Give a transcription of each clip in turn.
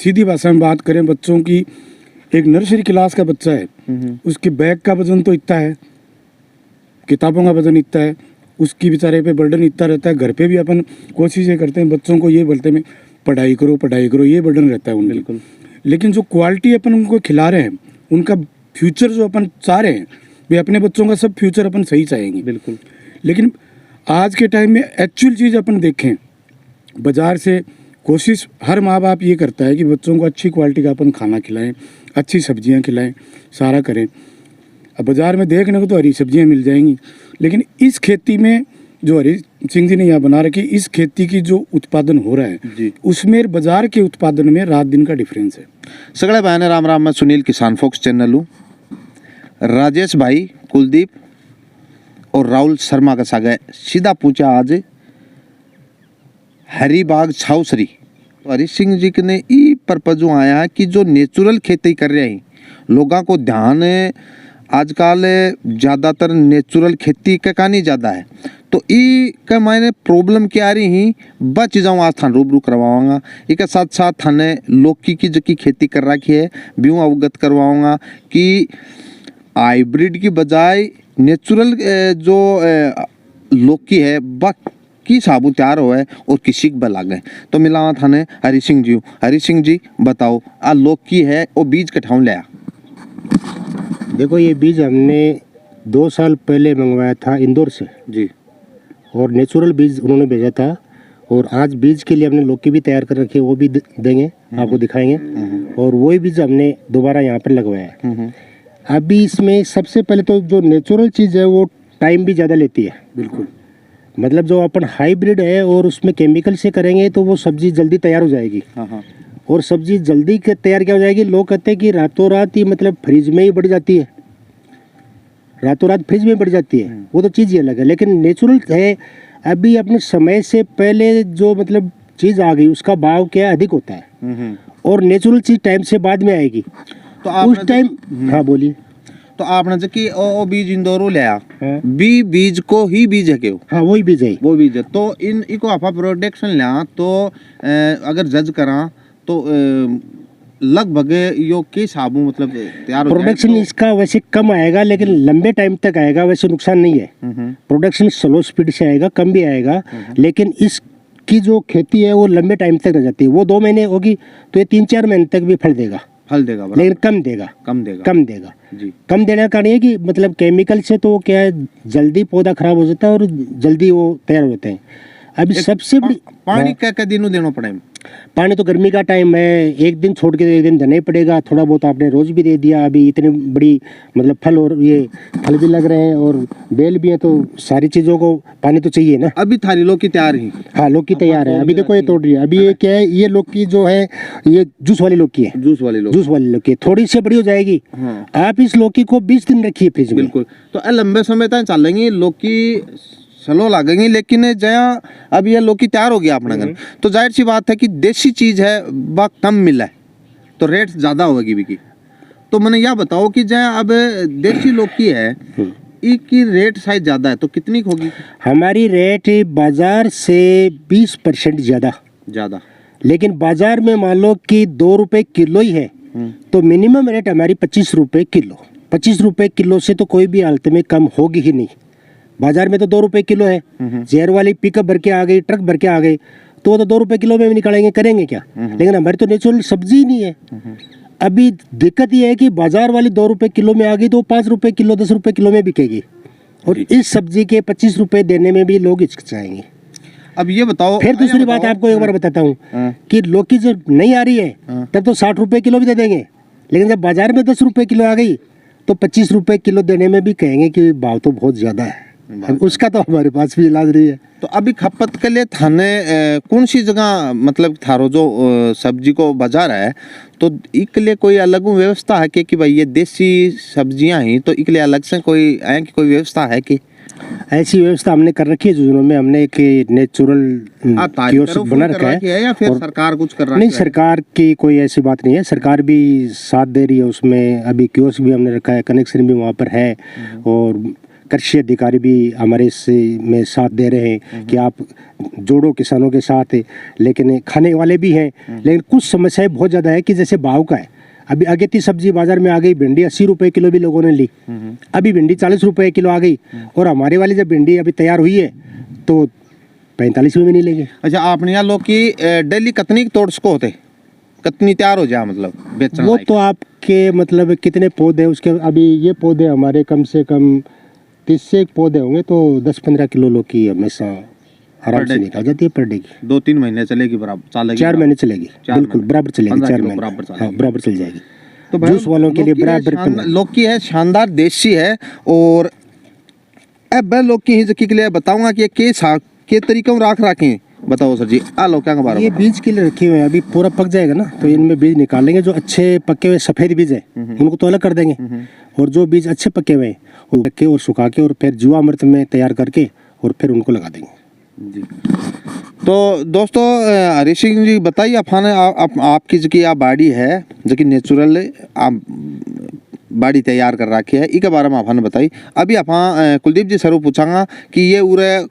सीधी भाषा में बात करें, बच्चों की, एक नर्सरी क्लास का बच्चा है, उसके बैग का वजन तो इतना है, किताबों का वजन इतना है, उसकी बेचारे पे बर्डन इतना रहता है। घर पे भी अपन कोशिश ये करते हैं, बच्चों को ये बोलते हैं पढ़ाई करो, ये बर्डन रहता है उनका। बिल्कुल। लेकिन जो क्वालिटी अपन उनको खिला रहे हैं, उनका फ्यूचर जो अपन चाह रहे हैं, वे अपने बच्चों का सब फ्यूचर अपन सही चाहेंगे। बिल्कुल। लेकिन आज के टाइम में एक्चुअल चीज़ अपन देखें, बाज़ार से कोशिश हर माँ बाप ये करता है कि बच्चों को अच्छी क्वालिटी का अपन खाना खिलाएं, अच्छी सब्जियां खिलाएं, सारा करें। अब बाज़ार में देखने को तो हरी सब्जियां मिल जाएंगी, लेकिन इस खेती में जो हरी सिंह जी ने यहाँ बना रखी, इस खेती की जो उत्पादन हो रहा है उसमें बाजार के उत्पादन में रात दिन का डिफरेंस है। सगळे भाई ने राम राम। मैं सुनील, किसान फोक्स चैनल हूँ। राजेश भाई, कुलदीप और राहुल शर्मा का सागे सीधा पूछा आज हरीबाग छावसरी। तो हरी सिंह जी ने ई पर्पज आया है कि जो नेचुरल खेती कर रहे हैं, लोगों को ध्यान आजकल ज़्यादातर नेचुरल खेती का कहानी ज़्यादा है। तो ई का मैंने प्रॉब्लम क्या आ रही ही बच जाऊँ, आज थान रूबरू करवाऊँगा। इसके साथ साथ थाने लौकी की जो की खेती कर रखी है भी अवगत करवाऊँगा कि हाइब्रिड की बजाय नेचुरल जो लौकी है वह की साबुत तैयार हो है और किसी के बल आ गए। तो मिला थाने हरी सिंह जी। हरी सिंह जी बताओ, आ लौकी है वो बीज कठाऊँ लिया? देखो, ये बीज हमने 2 साल पहले मंगवाया था इंदौर से जी, और नेचुरल बीज उन्होंने भेजा था। और आज बीज के लिए हमने लौकी भी तैयार कर रखी है, वो भी देंगे, आपको दिखाएंगे। और वही बीज हमने दोबारा यहाँ पर लगवाया है। अभी इसमें सबसे पहले तो जो नेचुरल चीज़ है वो टाइम भी ज़्यादा लेती है। बिल्कुल। मतलब जो अपन हाइब्रिड है और उसमें केमिकल से करेंगे तो वो सब्जी जल्दी तैयार हो जाएगी। और सब्जी जल्दी तैयार क्या हो जाएगी, लोग कहते हैं कि रातों रात ही मतलब फ्रिज में ही बढ़ जाती है, रातों रात फ्रिज में बढ़ जाती है, वो तो चीज़ ही अलग है। लेकिन नेचुरल है, अभी अपने समय से पहले जो मतलब चीज़ आ गई उसका भाव क्या अधिक होता है, और नेचुरल चीज़ टाइम से बाद में आएगी। तो आप उस टाइम, हाँ बोलिए। तो आपने जो कि ओ बीज इंदौर लिया, हाँ। बीज को ही बीज है क्यों? हाँ, वही बीज है, वो बीज है। तो इनको आप प्रोडक्शन लिया तो अगर जज करा तो लगभग यो के साबु मतलब तैयार हो प्रोडक्शन तो इसका वैसे कम आएगा लेकिन लंबे टाइम तक आएगा, वैसे नुकसान नहीं है। प्रोडक्शन स्लो स्पीड से आएगा, कम भी आएगा, लेकिन इसकी जो खेती है वो लंबे टाइम तक रह जाती है। वो 2 महीने होगी तो ये 3-4 महीने तक भी फल देगा, लेकिन कम देगा जी। कम देने का कारण ये कि मतलब केमिकल से तो क्या है, जल्दी पौधा खराब हो जाता है और जल्दी वो तैयार हो जाते हैं। अभी सबसे बड़ी पानी क्या दिनों देना पड़े? पानी तो गर्मी का टाइम है, एक दिन छोड़ के एक दिन देना ही पड़ेगा। थोड़ा बहुत आपने रोज भी दे दिया। अभी इतनी बड़ी मतलब फल, और ये फल भी लग रहे हैं और बेल भी है, तो सारी चीज़ों को पानी तो चाहिए ना। अभी थारी लौकी तैयार है? हाँ, लौकी तैयार है। अभी देखो ये तोड़ रही है। अभी ये क्या है, ये लौकी जो है ये जूस वाली लौकी है, जूस वाली लौकी थोड़ी सी बड़ी हो जाएगी। आप इस लौकी को 20 दिन रखिए फ्रिज में। बिल्कुल। तो लंबे समय तक चलेंगी लौकी, स्लो लगेंगी, लेकिन जया अब ये लौकी तैयार हो गया अपने घर, तो जाहिर सी बात है कि देसी चीज़ है वह कम मिला है तो रेट ज़्यादा होगी बिकी। तो मैंने यह बताओ कि जया अब देसी लौकी है इसकी रेट शायद ज़्यादा है, तो कितनी होगी? हमारी रेट बाजार से 20% ज़्यादा, लेकिन बाजार में मान लो कि 2 रुपये किलो ही है, तो मिनिमम रेट हमारी 25 रुपये किलो। 25 रुपये किलो से तो कोई भी हालत में कम होगी ही नहीं। बाजार में तो 2 रुपये किलो है, जेर वाली पिकअप भर के आ गई, ट्रक भर के आ गई, तो वो तो 2 रुपये किलो में भी निकालेंगे, करेंगे क्या? लेकिन हमारी तो नेचुरल सब्जी ही नहीं है। अभी दिक्कत ये है कि बाजार वाली 2 रुपये किलो में आ गई तो 5 रुपये किलो, 10 रुपये किलो में बिकेगी, और इस सब्जी के 25 रुपये देने में भी लोग हिचकिचाएंगे। अब ये बताओ, फिर दूसरी बात आपको एक बार बताता हूँ कि लौकी जब नहीं आ रही है तब तो 60 रुपये किलो भी दे देंगे, लेकिन जब बाजार में 10 रुपये किलो आ गई तो 25 रुपये किलो देने में भी कहेंगे कि भाव तो बहुत ज़्यादा है। उसका तो हमारे पास भी इलाज नहीं है। तो अभी खपत के लिए थाने कौन सी जगह मतलब थारो जो सब्जी को बाजार है, तो इसके लिए कोई अलग व्यवस्था है कि भाई ये देसी सब्जियां हैं तो इसके लिए अलग से कोई व्यवस्था है कि? ऐसी व्यवस्था हमने कर रखी है जुनून में। हमने एक नेचुरल कियोस्क बना रखा है, या फिर सरकार कुछ कर रहा है? नहीं, सरकार की कोई ऐसी बात नहीं है, सरकार भी साथ दे रही है उसमें। अभी कियोस्क भी हमने रखा है, कनेक्शन भी वहाँ पर है, और कृषि अधिकारी भी हमारे में साथ दे रहे हैं कि आप जोड़ो किसानों के साथ, लेकिन खाने वाले भी हैं। लेकिन कुछ समस्याएं बहुत ज़्यादा है कि जैसे भाव का है, अभी अगेती सब्जी बाजार में आ गई, भिंडी 80 रुपए किलो भी लोगों ने ली, अभी भिंडी 40 रुपए किलो आ गई, और हमारे वाली जब भिंडी अभी तैयार हुई है तो 45 में भी नहीं लेंगे। अच्छा, आपने यहाँ लोग की डेली कितनी तोड़ सको होते, कितनी तैयार हो जाए मतलब बेचने वो लायक? तो आपके मतलब कितने पौधे उसके, अभी ये पौधे हमारे कम से कम 30 से पौधे होंगे तो 10-15 किलो लौकी हमेशा आराम से निकल जाती है पर डे की। 2-3 महीने चलेगी, बराबर चलेगी? 4 महीने चलेगी, 4 बिल्कुल महीने। बराबर चलेगी, 15 4 किलो महीने बराबर चलेगी। हाँ बराबर चल जाएगी। तो भाई, जूस वालों के लिए बराबर लौकी है शानदार देसी है। और अब मैं लौकी ही जकी के लिए बताऊंगा कि के तरीकों राख रखें, बताओ सर जी आ लौकियां के बारे ये में। बीज के लिए रखे हुए हैं, अभी पूरा पक जाएगा ना तो इनमें बीज निकालेंगे। जो अच्छे पके हुए सफेद बीज है उनको तो अलग कर देंगे, और जो बीज अच्छे पके हुए हैं वो रख के और सुखा के और फिर जीवामृत में तैयार करके और फिर उनको लगा देंगे जी। तो दोस्तों, हरी सिंह जी बताइए, आपकी जो की बाड़ी है जो कि नेचुरल आप बाड़ी तैयार कर रखी है, इसके बारे में आपने बताई। अभी आप कुलदीप जी सर पूछांगा कि ये उरे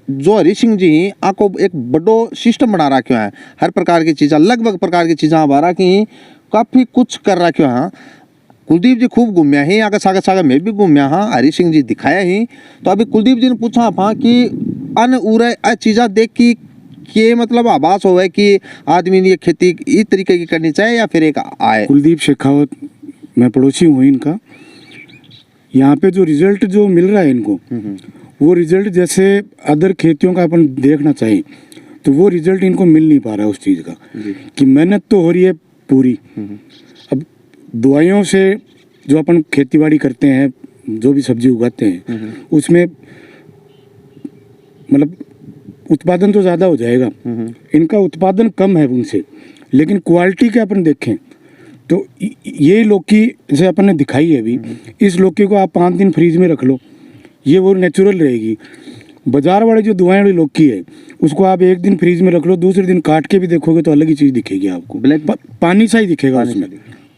जो हरी सिंह जी आपको एक बड़ो सिस्टम बना रखे है, हर प्रकार की चीज़ें, लगभग प्रकार की चीज़ें बारह की काफ़ी कुछ कर रखे हैं। कुलदीप जी खूब घूमया ही, आगे सागे सागे मैं भी घूमया हाँ, हरी सिंह जी दिखाया ही। तो अभी कुलदीप जी ने पूछा आप कि अन उरे चीज़ा देख के मतलब आभास हो है कि आदमी ने ये खेती इस तरीके की करनी चाहिए या फिर एक आए? कुलदीप शेखावत, मैं पड़ोसी हूँ इनका। यहाँ पे जो रिजल्ट जो मिल रहा है इनको, वो रिजल्ट जैसे अदर खेतियों का अपन देखना चाहिए तो वो रिजल्ट इनको मिल नहीं पा रहा है उस चीज़ का कि मेहनत तो हो रही है पूरी। अब दवाइयों से जो अपन खेतीबाड़ी करते हैं, जो भी सब्जी उगाते हैं, उसमें मतलब उत्पादन तो ज़्यादा हो जाएगा, इनका उत्पादन कम है उनसे, लेकिन क्वालिटी के अपन देखें तो ये लौकी जैसे अपन ने दिखाई है अभी, इस लौकी को आप 5 दिन फ्रीज में रख लो, ये वो नेचुरल रहेगी। बाजार वाले जो दवाएं वाली लौकी है उसको आप 1 दिन फ्रीज में रख लो, दूसरे दिन काट के भी देखोगे तो अलग ही चीज़ दिखेगी आपको, पानी सा ही दिखेगा उसमें,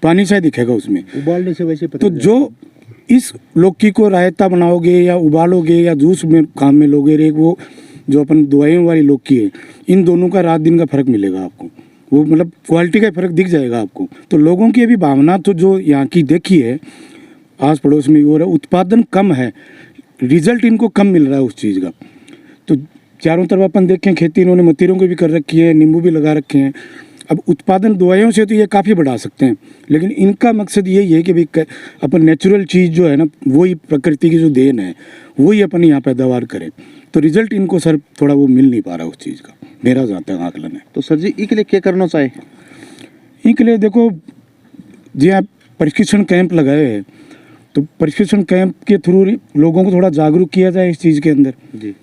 पानी सा ही दिखेगा उसमें। उबालने से वैसे तो जो इस लौकी को रायता बनाओगे या उबालोगे या जूस में काम में लोगे, रे वो जो अपन दवाइयों वाली लौकी है, इन दोनों का रात दिन का फर्क मिलेगा आपको, वो मतलब क्वालिटी का फर्क दिख जाएगा आपको। तो लोगों की अभी भावना तो जो यहाँ की देखी है आस पड़ोस में, वो उत्पादन कम है, रिजल्ट इनको कम मिल रहा है उस चीज़ का। तो चारों तरफ अपन देखें खेती इन्होंने मतीरों की भी कर रखी है, नींबू भी लगा रखे हैं। अब उत्पादन दवाइयों से तो ये काफ़ी बढ़ा सकते हैं, लेकिन इनका मकसद यही है कि भाई अपन नेचुरल चीज़ जो है ना, वही प्रकृति की जो देन है वही अपन यहाँ पैदावार करें। तो रिजल्ट इनको सर थोड़ा वो मिल नहीं पा रहा उस चीज़ का, मेरा जाता है आकलन है। तो सर जी इसके लिए क्या करना चाहिए? इनके लिए देखो जी, आप प्रशिक्षण कैंप लगाए हैं तो प्रशिक्षण कैंप के थ्रू लोगों को थोड़ा जागरूक किया जाए इस चीज़ के अंदर जी।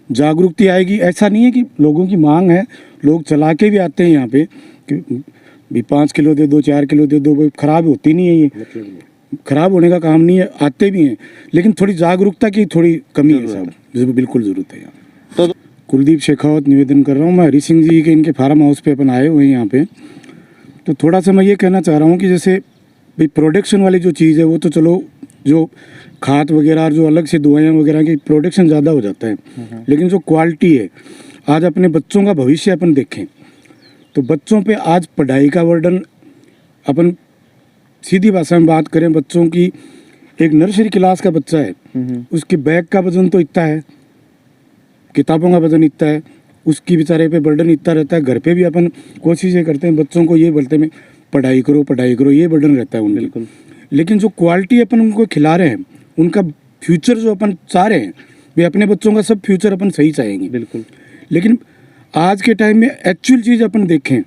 जागरूकता आएगी। ऐसा नहीं है कि लोगों की मांग है, लोग चला के भी आते हैं यहाँ पे कि भी 5 किलो दे दो, 4 किलो दे दो, वो खराब होती नहीं है, ये खराब होने का काम नहीं है, आते भी हैं, लेकिन थोड़ी जागरूकता की थोड़ी कमी है साहब, जो बिल्कुल ज़रूरत है यहाँ। तो कुलदीप शेखावत निवेदन कर रहा हूँ मैं, हरी सिंह जी के इनके फार्म हाउस पे अपन आए हुए हैं यहाँ पे। तो थोड़ा सा मैं ये कहना चाह रहा हूँ कि जैसे भाई प्रोडक्शन वाली जो चीज़ है वो तो चलो, जो खाद वगैरह और जो अलग से दवाइयाँ वगैरह की प्रोडक्शन ज़्यादा हो जाता है, लेकिन जो क्वालिटी है, आज अपने बच्चों का भविष्य अपन देखें तो बच्चों पे आज पढ़ाई का बर्डन, अपन सीधी भाषा में बात करें, बच्चों की एक नर्सरी क्लास का बच्चा है, उसके बैग का वजन तो इतना है, किताबों का वजन इतना है, उसकी बेचारे पे बर्डन इतना रहता है। घर पे भी अपन कोशिश ये करते हैं बच्चों को ये बोलते हैं पढ़ाई करो, ये बर्डन रहता है उनकी। लेकिन जो क्वालिटी अपन उनको खिला रहे हैं, उनका फ्यूचर जो अपन चाह रहे हैं, वे अपने बच्चों का सब फ्यूचर अपन सही चाहेंगे बिल्कुल। लेकिन आज के टाइम में एक्चुअल चीज़ अपन देखें,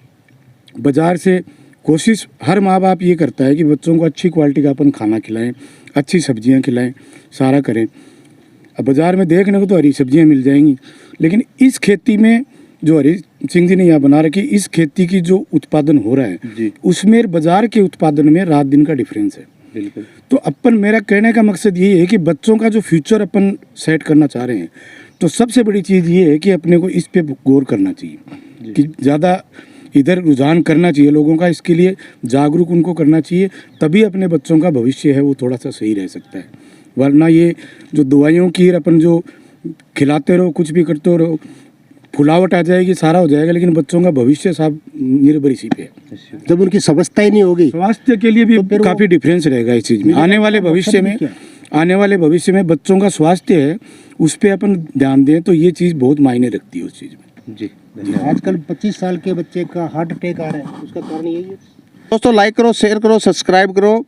बाज़ार से कोशिश हर माँ बाप ये करता है कि बच्चों को अच्छी क्वालिटी का अपन खाना खिलाएं, अच्छी सब्जियां खिलाएं, सारा करें। अब बाज़ार में देखने को तो हरी सब्जियां मिल जाएंगी, लेकिन इस खेती में जो हरी सिंह जी ने यहाँ बना रखी, इस खेती की जो उत्पादन हो रहा है उसमें बाज़ार के उत्पादन में रात दिन का डिफरेंस है बिल्कुल। तो अपन, मेरा कहने का मकसद ये है कि बच्चों का जो फ्यूचर अपन सेट करना चाह रहे हैं, तो सबसे बड़ी चीज़ ये है कि अपने को इस पे गौर करना चाहिए कि ज़्यादा इधर रुझान करना चाहिए लोगों का, इसके लिए जागरूक उनको करना चाहिए, तभी अपने बच्चों का भविष्य है वो थोड़ा सा सही रह सकता है। वरना ये जो दवाइयों की अपन जो खिलाते रहो, कुछ भी करते रहो, फुलावट आ जाएगी, सारा हो जाएगा, लेकिन बच्चों का भविष्य साहब निर्भर इसी पे है। जब उनकी समझता ही नहीं होगी स्वास्थ्य के लिए भी तो फिर वो- काफ़ी डिफरेंस रहेगा इस चीज़ में। आने वाले भविष्य में बच्चों का स्वास्थ्य है, उस पर अपन ध्यान दें तो ये चीज़ बहुत मायने रखती है उस चीज़ में। जी धन्यवाद। आजकल 25 साल के बच्चे का हार्ट अटैक आ रहा है, उसका कारण यही है। दोस्तों लाइक करो, शेयर करो, सब्सक्राइब करो,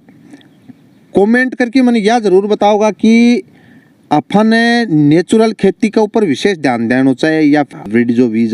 कमेंट करके मैंने यह जरूर बताओगा कि अपन नेचुरल खेती के ऊपर विशेष ध्यान देना चाहिए या हाइब्रिड जो बीज